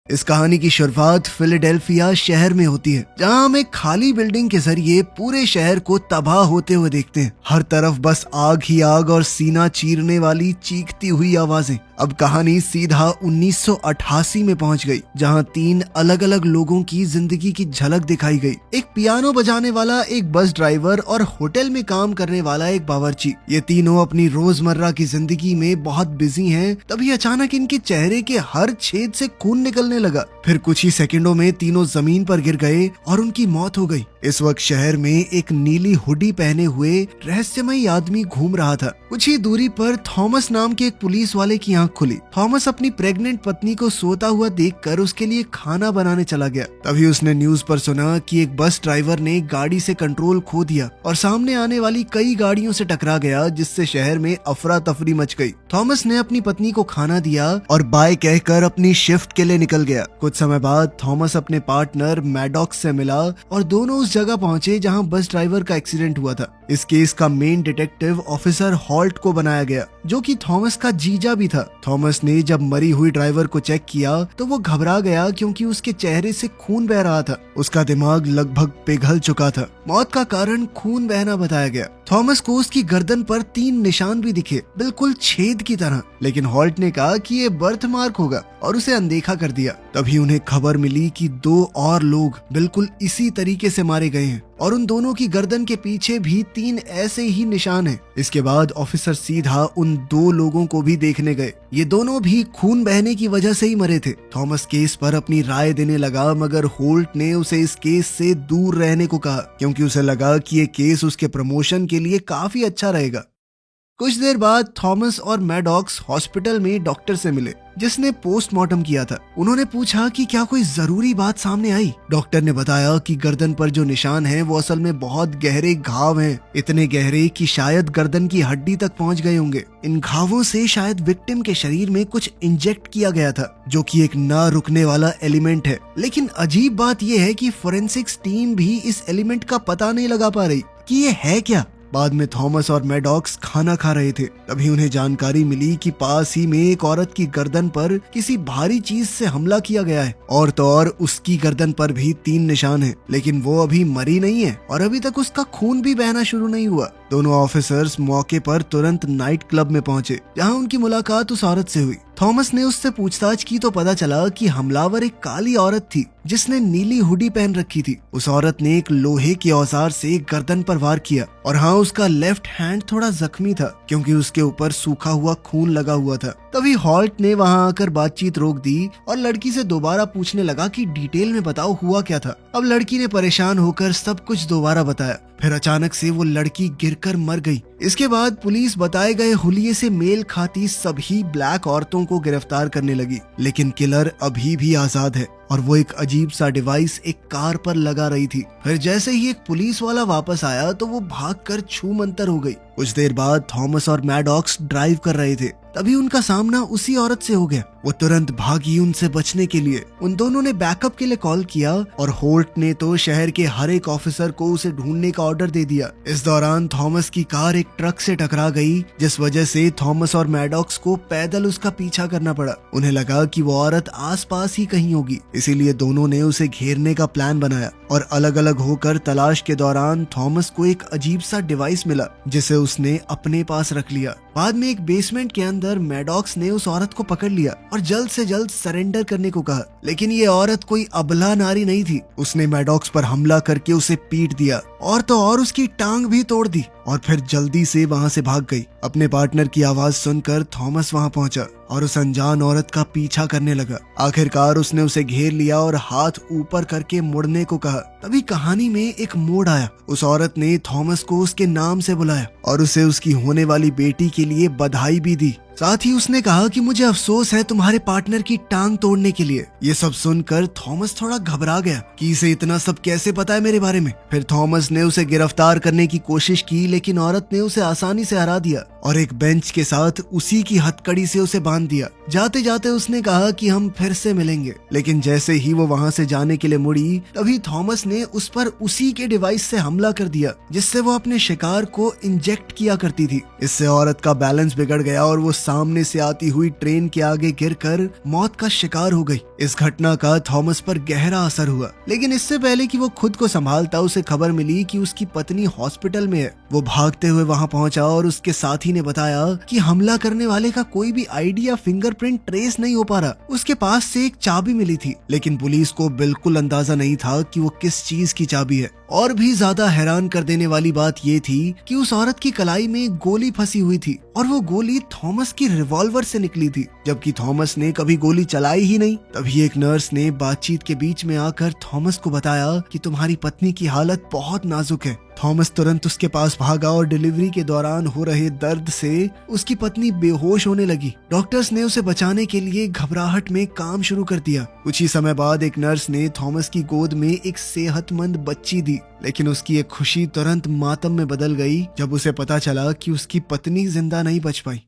इस कहानी की शुरुआत फिलाडेल्फिया शहर में होती है, जहां हम एक खाली बिल्डिंग के जरिए पूरे शहर को तबाह होते हुए देखते हैं। हर तरफ बस आग ही आग और सीना चीरने वाली चीखती हुई आवाजें। अब कहानी सीधा 1988 में पहुंच गई, जहां 3 अलग अलग लोगों की जिंदगी की झलक दिखाई गई। एक पियानो बजाने वाला, एक बस ड्राइवर और होटल में काम करने वाला एक बावर्ची। ये तीनों अपनी रोजमर्रा की जिंदगी में बहुत बिजी हैं। तभी अचानक इनके चेहरे के हर छेद से खून निकलने लगा। फिर कुछ ही सेकंडों में तीनों जमीन पर गिर गए और उनकी मौत हो गई। इस वक्त शहर में एक नीली हुडी पहने हुए रहस्यमयी आदमी घूम रहा था। कुछ ही दूरी पर थॉमस नाम के एक पुलिस वाले की आंख खुली। थॉमस अपनी प्रेग्नेंट पत्नी को सोता हुआ देखकर उसके लिए खाना बनाने चला गया। तभी उसने न्यूज पर सुना कि एक बस ड्राइवर ने गाड़ी से कंट्रोल खो दिया और सामने आने वाली कई गाड़ियों से टकरा गया, जिससे शहर में अफरा तफरी मच गई। थॉमस ने अपनी पत्नी को खाना दिया और बाय कहकर अपनी शिफ्ट के लिए निकल गया। कुछ समय बाद थॉमस अपने पार्टनर मैडॉक्स से मिला और दोनों उस जगह पहुंचे जहां बस ड्राइवर का एक्सीडेंट हुआ था। इस केस का मेन डिटेक्टिव ऑफिसर हॉल्ट को बनाया गया, जो कि थॉमस का जीजा भी था। थॉमस ने जब मरी हुई ड्राइवर को चेक किया तो वो घबरा गया, क्योंकि उसके चेहरे से खून बह रहा था। उसका दिमाग लगभग पिघल चुका था। मौत का कारण खून बहना बताया गया। थॉमस को उसकी गर्दन पर 3 निशान भी दिखे, बिल्कुल छेद की तरह, लेकिन हॉल्ट ने कहा कि ये बर्थ मार्क होगा और उसे अनदेखा कर दिया। तभी उन्हें खबर मिली कि 2 और लोग बिल्कुल इसी तरीके से मारे गए हैं और उन दोनों की गर्दन के पीछे भी 3 ऐसे ही निशान हैं। इसके बाद ऑफिसर सीधा उन 2 लोगों को भी देखने गए। ये दोनों भी खून बहने की वजह से ही मरे थे। थॉमस केस पर अपनी राय देने लगा, मगर होल्ट ने उसे इस केस से दूर रहने को कहा, क्योंकि उसे लगा कि ये केस उसके प्रमोशन के लिए काफी अच्छा रहेगा। कुछ देर बाद थॉमस और मैडॉक्स हॉस्पिटल में डॉक्टर से मिले, जिसने पोस्टमार्टम किया था। उन्होंने पूछा कि क्या कोई जरूरी बात सामने आई। डॉक्टर ने बताया कि गर्दन पर जो निशान हैं वो असल में बहुत गहरे घाव हैं, इतने गहरे कि शायद गर्दन की हड्डी तक पहुंच गए होंगे। इन घावों से शायद विक्टिम के शरीर में कुछ इंजेक्ट किया गया था, जो कि एक ना रुकने वाला एलिमेंट है। लेकिन अजीब बात यह है कि फोरेंसिक्स टीम भी इस एलिमेंट का पता नहीं लगा पा रही कि ये है क्या। बाद में थॉमस और मैडॉक्स खाना खा रहे थे, तभी उन्हें जानकारी मिली कि पास ही में एक औरत की गर्दन पर किसी भारी चीज से हमला किया गया है। और तो और उसकी गर्दन पर भी 3 निशान हैं, लेकिन वो अभी मरी नहीं है और अभी तक उसका खून भी बहना शुरू नहीं हुआ। दोनों ऑफिसर्स मौके पर तुरंत नाइट क्लब में पहुंचे, जहां उनकी मुलाकात उस औरत से हुई। थॉमस ने उससे पूछताछ की तो पता चला कि हमलावर एक काली औरत थी, जिसने नीली हुडी पहन रखी थी। उस औरत ने एक लोहे के औजार से गर्दन पर वार किया और हाँ, उसका लेफ्ट हैंड थोड़ा जख्मी था, क्योंकि उसके ऊपर सूखा हुआ खून लगा हुआ था। तभी हॉल्ट ने वहां आकर बातचीत रोक दी और लड़की से दोबारा पूछने लगा कि डिटेल में बताओ हुआ क्या था। अब लड़की ने परेशान होकर सब कुछ दोबारा बताया। फिर अचानक से वो लड़की गिरकर मर गई। इसके बाद पुलिस बताए गए हुलिये से मेल खाती सभी ब्लैक औरतों को गिरफ्तार करने लगी, लेकिन किलर अभी भी आजाद है और वो एक अजीब सा डिवाइस एक कार पर लगा रही थी। फिर जैसे ही एक पुलिस वाला वापस आया तो वो भागकर छूमंतर हो गई। कुछ देर बाद थॉमस और मैडॉक्स ड्राइव कर रहे थे, तभी उनका सामना उसी औरत से हो गया। वो तुरंत भागी उनसे बचने के लिए। उन दोनों ने बैकअप के लिए कॉल किया और होल्ट ने तो शहर के हर एक ऑफिसर को उसे ढूंढने का ऑर्डर दे दिया। इस दौरान थॉमस की कार एक ट्रक से टकरा गई, जिस वजह से थॉमस और मैडॉक्स को पैदल उसका पीछा करना पड़ा। उन्हें लगा कि वो औरत आसपास ही कहीं होगी, इसीलिए दोनों ने उसे घेरने का प्लान बनाया और अलग अलग होकर तलाश के दौरान थॉमस को एक अजीब सा डिवाइस मिला, जिसे उसने अपने पास रख लिया। बाद में एक बेसमेंट के अंदर मैडॉक्स ने उस औरत को पकड़ लिया और जल्द से जल्द सरेंडर करने को कहा, लेकिन ये औरत कोई अबला नारी नहीं थी। उसने मैडॉक्स पर हमला करके उसे पीट दिया और तो और उसकी टांग भी तोड़ दी और फिर जल्दी से वहां से भाग गई। अपने पार्टनर की आवाज सुनकर थॉमस वहां पहुंचा और उस अनजान औरत का पीछा करने लगा। आखिरकार उसने उसे घेर लिया और हाथ ऊपर करके मुड़ने को कहा। तभी कहानी में एक मोड़ आया। उस औरत ने थॉमस को उसके नाम से बुलाया और उसे उसकी होने वाली बेटी के लिए बधाई भी दी। साथ ही उसने कहा कि मुझे अफसोस है तुम्हारे पार्टनर की टांग तोड़ने के लिए। ये सब सुनकर थॉमस थोड़ा घबरा गया कि इसे इतना सब कैसे पता है मेरे बारे में। फिर थॉमस ने उसे गिरफ्तार करने की कोशिश की, लेकिन औरत ने उसे आसानी से हरा दिया और एक बेंच के साथ उसी की हथकड़ी से उसे बांध दिया। जाते जाते उसने कहा कि हम फिर से मिलेंगे, लेकिन जैसे ही वो वहां से जाने के लिए मुड़ी, तभी थॉमस ने उस पर उसी के डिवाइस से हमला कर दिया, जिससे वो अपने शिकार को इंजेक्ट किया करती थी। इससे औरत का बैलेंस बिगड़ गया और वो सामने से आती हुई ट्रेन के आगे गिरकर मौत का शिकार हो गई। इस घटना का थॉमस पर गहरा असर हुआ, लेकिन इससे पहले कि वो खुद को संभालता उसे खबर मिली कि उसकी पत्नी हॉस्पिटल में है। वो भागते हुए वहां पहुंचा और उसके साथी ने बताया कि हमला करने वाले का कोई भी आईडी या फिंगरप्रिंट ट्रेस नहीं हो पा रहा। उसके पास से एक चाबी मिली थी, लेकिन पुलिस को बिल्कुल अंदाजा नहीं था कि वो किस चीज की चाबी है। और भी ज्यादा हैरान कर देने वाली बात ये थी कि उस औरत की कलाई में एक गोली फंसी हुई थी और वो गोली थॉमस की रिवॉल्वर से निकली थी, जबकि थॉमस ने कभी गोली चलाई ही नहीं। तभी एक नर्स ने बातचीत के बीच में आकर थॉमस को बताया कि तुम्हारी पत्नी की हालत बहुत नाजुक है। थॉमस तुरंत उसके पास भागा और डिलीवरी के दौरान हो रहे दर्द से उसकी पत्नी बेहोश होने लगी। डॉक्टर्स ने उसे बचाने के लिए घबराहट में काम शुरू कर दिया। कुछ ही समय बाद एक नर्स ने थॉमस की गोद में एक सेहतमंद बच्ची दी, लेकिन उसकी एक खुशी तुरंत मातम में बदल गई जब उसे पता चला कि उसकी पत्नी जिंदा नहीं बच पाई।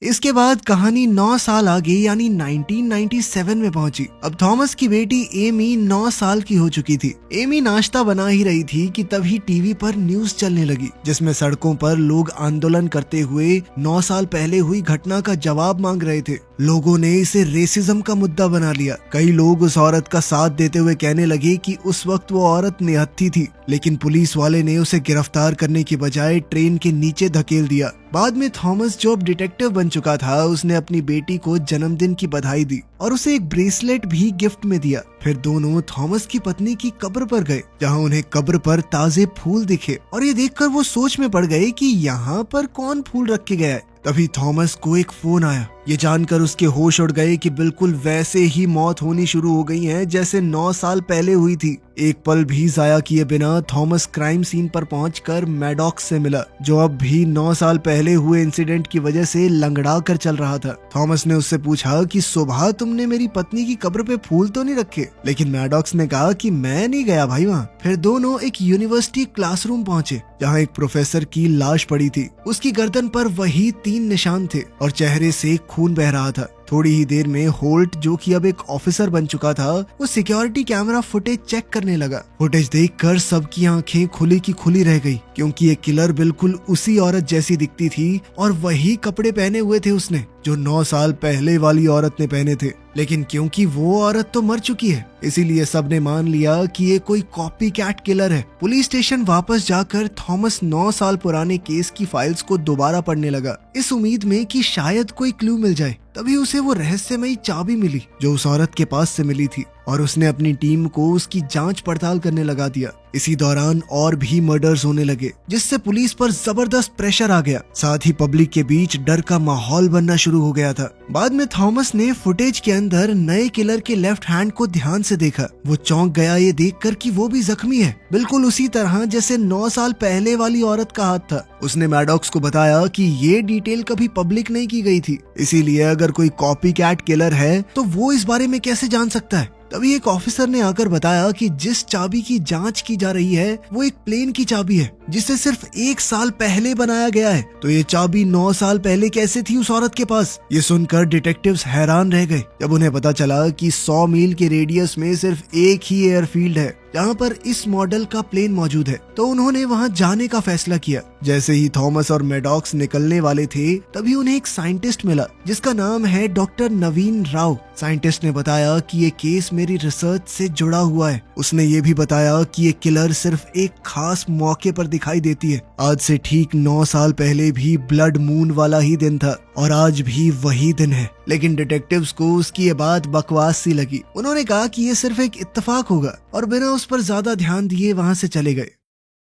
इसके बाद कहानी 9 साल आगे यानी 1997 में पहुंची। अब थॉमस की बेटी एमी 9 साल की हो चुकी थी। एमी नाश्ता बना ही रही थी कि तभी टीवी पर न्यूज चलने लगी, जिसमें सड़कों पर लोग आंदोलन करते हुए 9 साल पहले हुई घटना का जवाब मांग रहे थे। लोगों ने इसे रेसिज्म का मुद्दा बना लिया। कई लोग उस औरत का साथ देते हुए कहने लगे कि उस वक्त वो औरत निहत्थी थी, लेकिन पुलिस वाले ने उसे गिरफ्तार करने की बजाय ट्रेन के नीचे धकेल दिया। बाद में थॉमस, जो अब डिटेक्टिव बन चुका था, उसने अपनी बेटी को जन्मदिन की बधाई दी और उसे एक ब्रेसलेट भी गिफ्ट में दिया। फिर दोनों थॉमस की पत्नी की कब्र पर गए, जहां उन्हें कब्र पर ताजे फूल दिखे और ये देखकर वो सोच में पड़ गए कि यहाँ पर कौन फूल रख के गया है। तभी थॉमस को एक फोन आया। ये जानकर उसके होश उड़ गए कि बिल्कुल वैसे ही मौत होनी शुरू हो गई है जैसे 9 साल पहले हुई थी। एक पल भी जाया किए बिना थॉमस क्राइम सीन पर पहुंचकर मैडॉक्स से मिला, जो अब भी 9 साल पहले हुए इंसिडेंट की वजह से लंगड़ा कर चल रहा था। थॉमस ने उससे पूछा कि सुबह तुमने मेरी पत्नी की कब्र पे फूल तो नहीं रखे, लेकिन मैडॉक्स ने कहा कि मैं नहीं गया भाई वहाँ। फिर दोनों एक यूनिवर्सिटी क्लासरूम पहुंचे, जहाँ एक प्रोफेसर की लाश पड़ी थी। उसकी गर्दन पर वही 3 निशान थे और चेहरे से खून बह रहा था। थोड़ी ही देर में होल्ट, जो कि अब एक ऑफिसर बन चुका था, वो सिक्योरिटी कैमरा फुटेज चेक करने लगा। फुटेज देखकर सबकी आंखें खुली की खुली रह गई, क्योंकि ये किलर बिल्कुल उसी औरत जैसी दिखती थी और वही कपड़े पहने हुए थे उसने, जो 9 साल पहले वाली औरत ने पहने थे। लेकिन क्योंकि वो औरत तो मर चुकी है, इसीलिए सबने मान लिया कि ये कोई कॉपी कैट किलर है। पुलिस स्टेशन वापस जाकर थॉमस 9 साल पुराने केस की फाइल्स को दोबारा पढ़ने लगा, इस उम्मीद में कि शायद कोई क्लू मिल जाए। तभी उसे वो रहस्यमयी चाबी मिली जो उस औरत के पास से मिली थी, और उसने अपनी टीम को उसकी जांच पड़ताल करने लगा दिया। इसी दौरान और भी मर्डर्स होने लगे, जिससे पुलिस पर जबरदस्त प्रेशर आ गया। साथ ही पब्लिक के बीच डर का माहौल बनना शुरू हो गया था। बाद में थॉमस ने फुटेज के अंदर नए किलर के लेफ्ट हैंड को ध्यान से देखा। वो चौंक गया ये देखकर कि वो भी जख्मी है, बिल्कुल उसी तरह जैसे 9 साल पहले वाली औरत का हाथ था। उसने मैडॉक्स को बताया कि ये डिटेल कभी पब्लिक नहीं की गई थी, इसीलिए अगर कोई कॉपी कैट किलर है तो वो इस बारे में कैसे जान सकता है। तभी एक ऑफिसर ने आकर बताया कि जिस चाबी की जांच की जा रही है वो एक प्लेन की चाबी है, जिसे सिर्फ 1 साल पहले बनाया गया है। तो ये चाबी 9 साल पहले कैसे थी उस औरत के पास? ये सुनकर डिटेक्टिव्स हैरान रह गए जब उन्हें पता चला कि 100 मील के रेडियस में सिर्फ एक ही एयरफील्ड है जहाँ पर इस मॉडल का प्लेन मौजूद है। तो उन्होंने वहाँ जाने का फैसला किया। जैसे ही थॉमस और मैडॉक्स निकलने वाले थे, तभी उन्हें एक साइंटिस्ट मिला जिसका नाम है डॉक्टर नवीन राव। साइंटिस्ट ने बताया कि ये केस मेरी रिसर्च से जुड़ा हुआ है। उसने ये भी बताया कि ये किलर सिर्फ एक खास मौके पर दिखाई देती है। आज से ठीक 9 साल पहले भी ब्लड मून वाला ही दिन था और आज भी वही दिन है। लेकिन डिटेक्टिव्स को उसकी ये बात बकवास सी लगी। उन्होंने कहा कि ये सिर्फ एक इत्तेफाक होगा और बिना उस पर ज्यादा ध्यान दिए वहां से चले गए।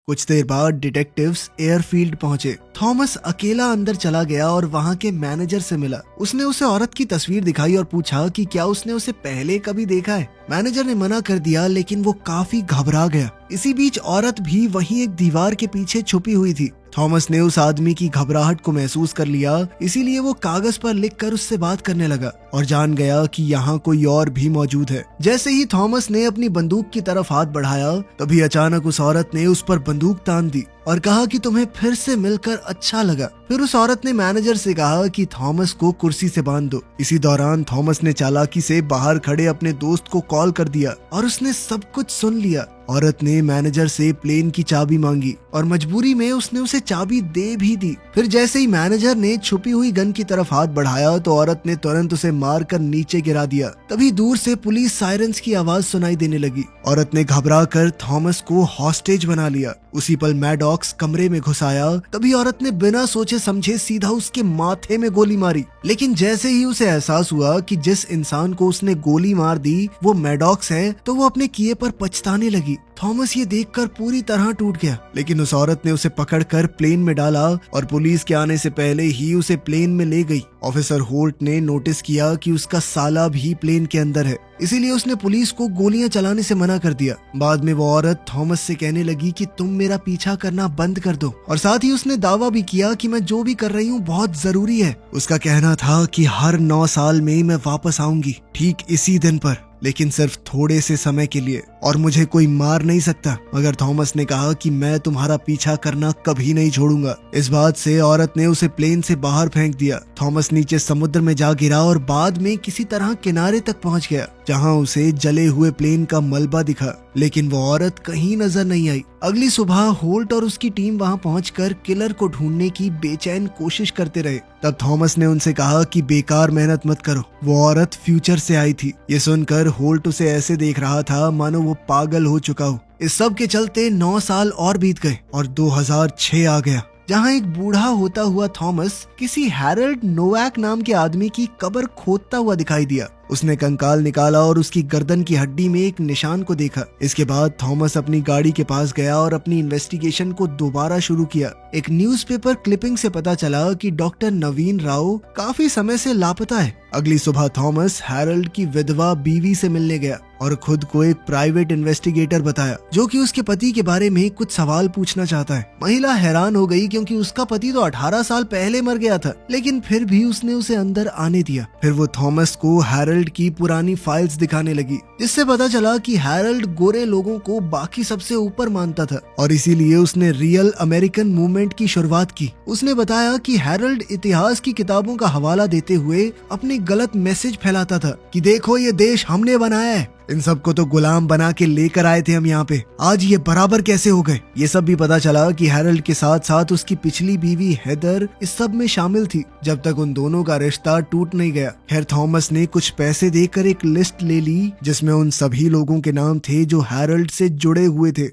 कुछ देर बाद डिटेक्टिव्स एयरफील्ड पहुंचे। थॉमस अकेला अंदर चला गया और वहां के मैनेजर से मिला। उसने उसे औरत की तस्वीर दिखाई और पूछा कि क्या उसने उसे पहले कभी देखा है। मैनेजर ने मना कर दिया, लेकिन वो काफी घबरा गया। इसी बीच औरत भी वहीं एक दीवार के पीछे छुपी हुई थी। थॉमस ने उस आदमी की घबराहट को महसूस कर लिया, इसीलिए वो कागज पर लिखकर उससे बात करने लगा और जान गया कि यहाँ कोई और भी मौजूद है। जैसे ही थॉमस ने अपनी बंदूक की तरफ हाथ बढ़ाया, तभी अचानक उस औरत ने उस पर बंदूक तान दी और कहा कि तुम्हें फिर से मिलकर अच्छा लगा। फिर उस औरत ने मैनेजर से कहा कि थॉमस को कुर्सी से बांध दो। इसी दौरान थॉमस ने चालाकी से बाहर खड़े अपने दोस्त को कॉल कर दिया और उसने सब कुछ सुन लिया। औरत ने मैनेजर से प्लेन की चाबी मांगी और मजबूरी में उसने उसे चाबी दे भी दी। फिर जैसे ही मैनेजर ने छुपी हुई गन की तरफ हाथ बढ़ाया तो औरत ने तुरंत उसे मारकर नीचे गिरा दिया। तभी दूर से पुलिस सायरन्स की आवाज सुनाई देने लगी। औरत ने घबराकर थॉमस को हॉस्टेज बना लिया। उसी पल मैडॉक्स कमरे में घुस आया। तभी औरत ने बिना सोचे समझे सीधा उसके माथे में गोली मारी। लेकिन जैसे ही उसे एहसास हुआ कि जिस इंसान को उसने गोली मार दी वो मैडॉक्स है, तो वो अपने किए पर पछताने लगी। थॉमस ये देखकर पूरी तरह टूट गया, लेकिन उस औरत ने उसे पकड़कर प्लेन में डाला और पुलिस के आने से पहले ही उसे प्लेन में ले गई। ऑफिसर होल्ट ने नोटिस किया कि उसका साला भी प्लेन के अंदर है, इसीलिए उसने पुलिस को गोलियां चलाने से मना कर दिया। बाद में वो औरत थॉमस से कहने लगी कि तुम मेरा पीछा करना बंद कर दो, और साथ ही उसने दावा भी किया कि मैं जो भी कर रही हूँ बहुत जरूरी है। उसका कहना था कि हर 9 साल में मैं वापस आऊंगी, ठीक इसी दिन पर, लेकिन सिर्फ थोड़े से समय के लिए, और मुझे कोई मार नहीं सकता। मगर थॉमस ने कहा कि मैं तुम्हारा पीछा करना कभी नहीं छोड़ूंगा। इस बात से औरत ने उसे प्लेन से बाहर फेंक दिया। थॉमस नीचे समुद्र में जा गिरा और बाद में किसी तरह किनारे तक पहुंच गया, जहां उसे जले हुए प्लेन का मलबा दिखा, लेकिन वो औरत कहीं नजर नहीं आई। अगली सुबह होल्ट और उसकी टीम वहां पहुंचकर किलर को ढूंढने की बेचैन कोशिश करते रहे। तब थॉमस ने उनसे कहा कि बेकार मेहनत मत करो, वो औरत फ्यूचर से आई थी। ये सुनकर होल्ट उसे ऐसे देख रहा था मानो वो पागल हो चुका हो। इस सब के चलते 9 साल और बीत गए और 2006 आ गया, जहां एक बूढ़ा होता हुआ थॉमस किसी हैरल्ड नोवैक नाम के आदमी की कब्र खोदता हुआ दिखाई दिया। उसने कंकाल निकाला और उसकी गर्दन की हड्डी में एक निशान को देखा। इसके बाद थॉमस अपनी गाड़ी के पास गया और अपनी इन्वेस्टिगेशन को दोबारा शुरू किया। एक न्यूज़पेपर क्लिपिंग से पता चला कि डॉक्टर नवीन राव काफी समय से लापता है। अगली सुबह थॉमस हैरल्ड की विधवा बीवी से मिलने गया और खुद को एक प्राइवेट इन्वेस्टिगेटर बताया, जो कि उसके पति के बारे में कुछ सवाल पूछना चाहता है। महिला हैरान हो गई क्योंकि उसका पति तो 18 साल पहले मर गया था, लेकिन फिर भी उसने उसे अंदर आने दिया। फिर वो थॉमस को हैरल्ड की पुरानी फाइल्स दिखाने लगी, जिससे पता चला कि हैरल्ड गोरे लोगों को बाकी सबसे ऊपर मानता था और इसीलिए उसने रियल अमेरिकन मूवमेंट की शुरुआत की। उसने बताया कि हैरल्ड इतिहास की किताबों का हवाला देते हुए अपने गलत मैसेज फैलाता था कि देखो ये देश हमने बनाया है, इन सबको तो गुलाम बना के लेकर आए थे हम यहाँ पे, आज ये बराबर कैसे हो गए। ये सब भी पता चला कि हैरल्ड के साथ साथ उसकी पिछली बीवी हेदर इस सब में शामिल थी, जब तक उन दोनों का रिश्ता टूट नहीं गया। खैर थॉमस ने कुछ पैसे देकर एक लिस्ट ले ली जिसमें उन सभी लोगों के नाम थे जो हैरल्ड से जुड़े हुए थे।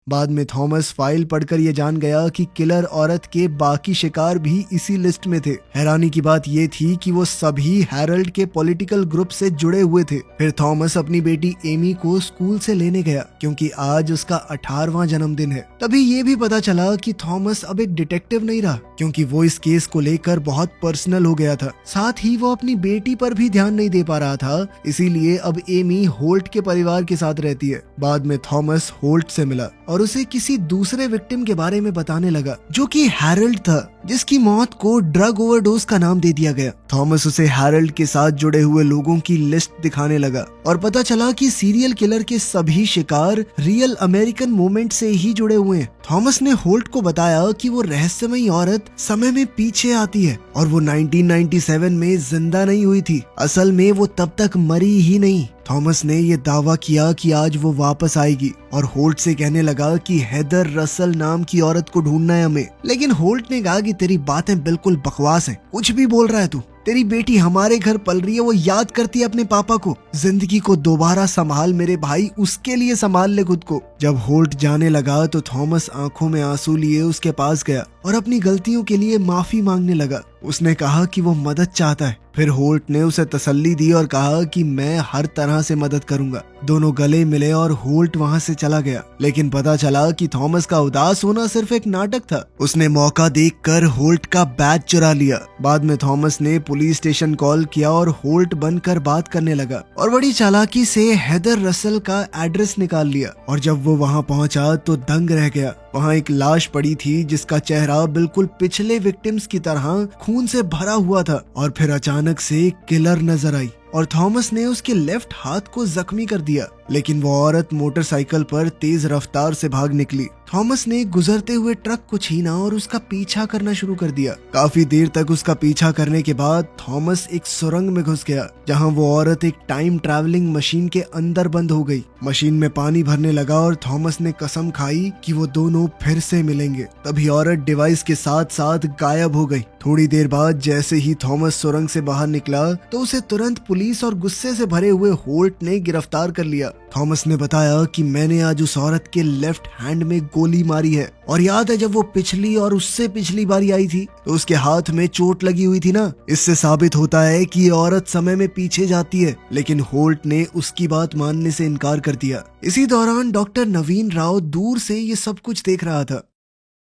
बाद में थॉमस फाइल पढ़कर ये जान गया कि किलर औरत के बाकी शिकार भी इसी लिस्ट में थे। हैरानी की बात ये थी कि वो सभी हैरल्ड के पॉलिटिकल ग्रुप से जुड़े हुए थे। फिर थॉमस अपनी बेटी एमी को स्कूल से लेने गया क्योंकि आज उसका 18वां जन्मदिन है। तभी ये भी पता चला कि थॉमस अब एक डिटेक्टिव नहीं रहा, क्योंकि वो इस केस को लेकर बहुत पर्सनल हो गया था। साथ ही वो अपनी बेटी पर भी ध्यान नहीं दे पा रहा था, इसीलिए अब एमी होल्ट के परिवार के साथ रहती है। बाद में थॉमस होल्ट से मिला और उसे किसी दूसरे विक्टिम के बारे में बताने लगा, जो कि हैरल्ड था, जिसकी मौत को ड्रग ओवरडोज का नाम दे दिया गया। थॉमस उसे हैरल्ड के साथ जुड़े हुए लोगों की लिस्ट दिखाने लगा और पता चला कि सीरियल किलर के सभी शिकार रियल अमेरिकन मूवमेंट से ही जुड़े हुए हैं। थॉमस ने होल्ट को बताया कि वो रहस्यमयी औरत समय में पीछे आती है और वो 1997 में जिंदा नहीं हुई थी। असल में वो तब तक मरी ही नहीं। थॉमस ने ये दावा किया कि आज वो वापस आएगी और होल्ट से कहने लगा कि हेदर रसल नाम की औरत को ढूंढना है हमें। लेकिन होल्ट ने कहा कि तेरी बातें बिल्कुल बकवास हैं, कुछ भी बोल रहा है तू। तेरी बेटी हमारे घर पल रही है, वो याद करती है अपने पापा को। जिंदगी को दोबारा संभाल मेरे भाई, उसके लिए संभाल ले खुद को। जब होल्ट जाने लगा तो थॉमस आंखों में आंसू लिए उसके पास गया और अपनी गलतियों के लिए माफी मांगने लगा। उसने कहा कि वो मदद चाहता है। फिर होल्ट ने उसे तसल्ली दी और कहा कि मैं हर तरह से मदद करूंगा। दोनों गले मिले और होल्ट वहां से चला गया। लेकिन पता चला कि थॉमस का उदास होना सिर्फ एक नाटक था। उसने मौका देखकर होल्ट का बैज चुरा लिया। बाद में थॉमस ने पुलिस स्टेशन कॉल किया और होल्ट बनकर बात करने लगा और बड़ी चालाकी से हेदर रसल का एड्रेस निकाल लिया। और जब वो वहां पहुंचा तो दंग रह गया। वहाँ एक लाश पड़ी थी जिसका चेहरा बिल्कुल पिछले विक्टिम्स की तरह खून से भरा हुआ था और फिर अचानक से किलर नजर आई और थॉमस ने उसके लेफ्ट हाथ को जख्मी कर दिया, लेकिन वो औरत मोटरसाइकिल पर तेज रफ्तार से भाग निकली। थॉमस ने गुजरते हुए ट्रक को छीना और उसका पीछा करना शुरू कर दिया। काफी देर तक उसका पीछा करने के बाद थॉमस एक सुरंग में घुस गया, जहां वो औरत एक टाइम ट्रैवलिंग मशीन के अंदर बंद हो गई। मशीन में पानी भरने लगा और थॉमस ने कसम खाई कि वो दोनों फिर से मिलेंगे। तभी औरत डिवाइस के साथ साथ गायब हो गई। थोड़ी देर बाद जैसे ही थॉमस सुरंग से बाहर निकला तो उसे तुरंत पुलिस और गुस्से से भरे हुए होल्ट ने गिरफ्तार कर लिया। थॉमस ने बताया कि मैंने आज उस औरत के लेफ्ट हैंड में गोली मारी है और याद है जब वो पिछली और उससे पिछली बारी आई थी तो उसके हाथ में चोट लगी हुई थी ना। इससे साबित होता है कि ये औरत समय में पीछे जाती है, लेकिन होल्ट ने उसकी बात मानने से इनकार कर दिया। इसी दौरान डॉक्टर नवीन राव दूर से ये सब कुछ देख रहा था।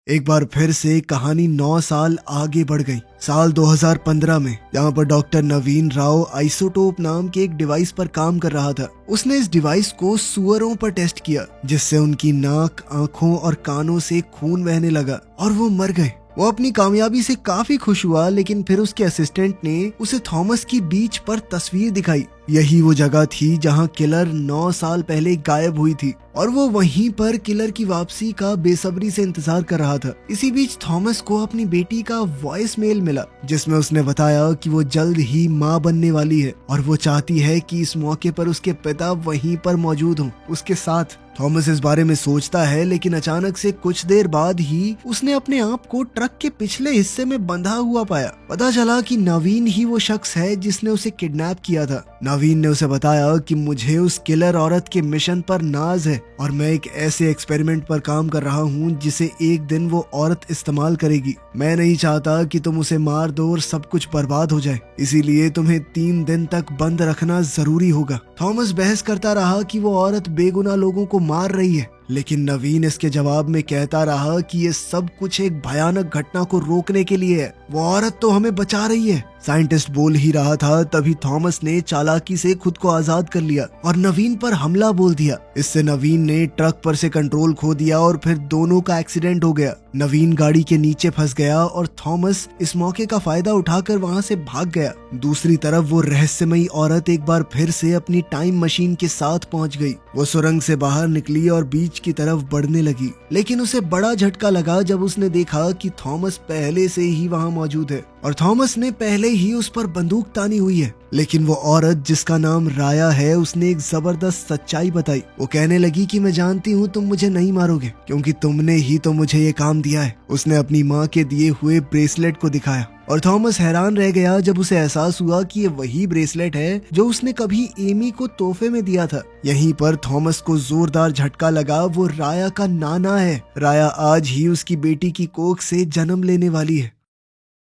एक बार फिर से कहानी 9 साल आगे बढ़ गई, साल 2015 में, जहाँ पर डॉक्टर नवीन राव आइसोटोप नाम के एक डिवाइस पर काम कर रहा था। उसने इस डिवाइस को सुअरों पर टेस्ट किया, जिससे उनकी नाक, आंखों और कानों से खून बहने लगा और वो मर गए। वो अपनी कामयाबी से काफी खुश हुआ, लेकिन फिर उसके असिस्टेंट ने उसे थॉमस की बीच पर तस्वीर दिखाई। यही वो जगह थी जहां किलर 9 साल पहले गायब हुई थी और वो वहीं पर किलर की वापसी का बेसब्री से इंतजार कर रहा था। इसी बीच थॉमस को अपनी बेटी का वॉइस मेल मिला, जिसमें उसने बताया कि वो जल्द ही माँ बनने वाली है और वो चाहती है कि इस मौके पर उसके पिता वहीं पर मौजूद हों उसके साथ। थॉमस इस बारे में सोचता है, लेकिन अचानक से कुछ देर बाद ही उसने अपने आप को ट्रक के पिछले हिस्से में बंधा हुआ पाया। पता चला कि नवीन ही वो शख्स है जिसने उसे किडनैप किया था। नवीन ने उसे बताया कि मुझे उस किलर औरत के मिशन पर नाज है और मैं एक ऐसे एक्सपेरिमेंट पर काम कर रहा हूँ जिसे एक दिन वो औरत इस्तेमाल करेगी। मैं नहीं चाहता कि तुम उसे मार दो और सब कुछ बर्बाद हो जाए, इसीलिए तुम्हें 3 दिन तक बंद रखना जरूरी होगा। थॉमस बहस करता रहा कि वो औरत बेगुनाह लोगों को मार रही है, लेकिन नवीन इसके जवाब में कहता रहा कि ये सब कुछ एक भयानक घटना को रोकने के लिए है। वो औरत तो हमें बचा रही है। साइंटिस्ट बोल ही रहा था, तभी थॉमस ने चालाकी से खुद को आजाद कर लिया और नवीन पर हमला बोल दिया। इससे नवीन ने ट्रक पर से कंट्रोल खो दिया और फिर दोनों का एक्सीडेंट हो गया। नवीन गाड़ी के नीचे फंस गया और थॉमस इस मौके का फायदा उठाकर वहां से भाग गया। दूसरी तरफ वो रहस्यमयी औरत एक बार फिर से अपनी टाइम मशीन के साथ पहुंच गई। वो सुरंग से बाहर निकली और बीच की तरफ बढ़ने लगी, लेकिन उसे बड़ा झटका लगा जब उसने देखा कि थॉमस पहले से ही वहां मौजूद है और थॉमस ने पहले ही उस पर बंदूक तानी हुई है। लेकिन वो औरत जिसका नाम राया है, उसने एक जबरदस्त सच्चाई बताई। वो कहने लगी कि मैं जानती हूँ तुम मुझे नहीं मारोगे क्योंकि तुमने ही तो मुझे ये काम दिया है। उसने अपनी माँ के दिए हुए ब्रेसलेट को दिखाया और थॉमस हैरान रह गया जब उसे एहसास हुआ कि ये वही ब्रेसलेट है जो उसने कभी एमी को तोहफे में दिया था। यहीं पर थॉमस को जोरदार झटका लगा, वो राया का नाना है। राया आज ही उसकी बेटी की कोख से जन्म लेने वाली है।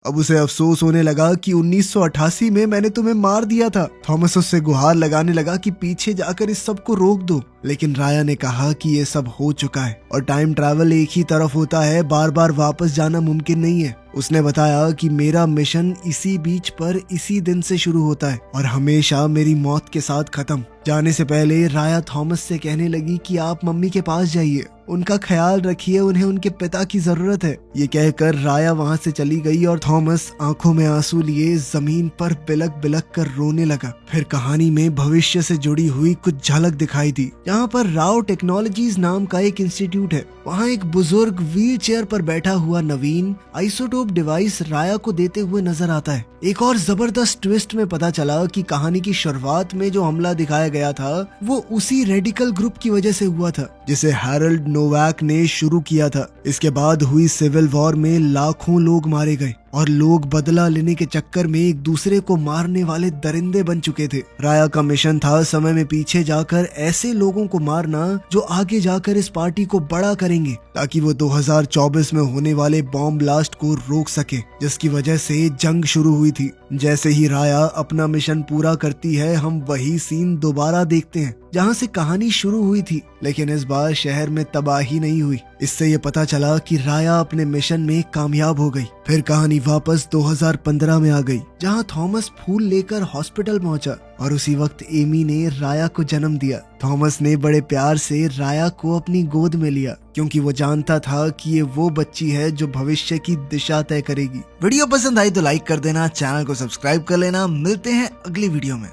अब उसे अफसोस होने लगा कि 1988 में मैंने तुम्हें मार दिया था। थॉमस उससे गुहार लगाने लगा कि पीछे जाकर इस सब को रोक दो, लेकिन राया ने कहा कि ये सब हो चुका है और टाइम ट्रैवल एक ही तरफ होता है, बार बार वापस जाना मुमकिन नहीं है। उसने बताया कि मेरा मिशन इसी बीच पर इसी दिन से शुरू होता है और हमेशा मेरी मौत के साथ खत्म। जाने से पहले राया थॉमस से कहने लगी कि आप मम्मी के पास जाइए, उनका ख्याल रखिए, उन्हें उनके पिता की जरूरत है। ये कहकर राया वहाँ से चली गई और थॉमस आंखों में आंसू लिए जमीन पर बिलक बिलक कर रोने लगा। फिर कहानी में भविष्य से जुड़ी हुई कुछ झलक दिखाई दी, जहाँ पर राव टेक्नोलॉजीज नाम का एक इंस्टीट्यूट है। वहाँ एक बुजुर्ग व्हील चेयर पर बैठा हुआ नवीन आइसोटोप डिवाइस राया को देते हुए नजर आता है। एक और जबरदस्त ट्विस्ट में पता चला कि कहानी की शुरुआत में जो हमला दिखाया गया था वो उसी रेडिकल ग्रुप की वजह से हुआ था जिसे हैरोल्ड नोवाक ने शुरू किया था। इसके बाद हुई सिविल वॉर में लाखों लोग मारे गए और लोग बदला लेने के चक्कर में एक दूसरे को मारने वाले दरिंदे बन चुके थे। राया का मिशन था समय में पीछे जाकर ऐसे लोगों को मारना जो आगे जाकर इस पार्टी को बड़ा करेंगे, ताकि वो 2024 में होने वाले बॉम्ब ब्लास्ट को रोक सके, जिसकी वजह से जंग शुरू हुई थी। जैसे ही राया अपना मिशन पूरा करती है, हम वही सीन दोबारा देखते हैं जहाँ से कहानी शुरू हुई थी, लेकिन इस बार शहर में तबाही नहीं हुई। इससे ये पता चला कि राया अपने मिशन में कामयाब हो गई। फिर कहानी वापस 2015 में आ गई, जहाँ थॉमस फूल लेकर हॉस्पिटल पहुंचा और उसी वक्त एमी ने राया को जन्म दिया। थॉमस ने बड़े प्यार से राया को अपनी गोद में लिया क्योंकि वो जानता था कि ये वो बच्ची है जो भविष्य की दिशा तय करेगी। वीडियो पसंद आई तो लाइक कर देना, चैनल को सब्सक्राइब कर लेना। मिलते हैं अगली वीडियो में।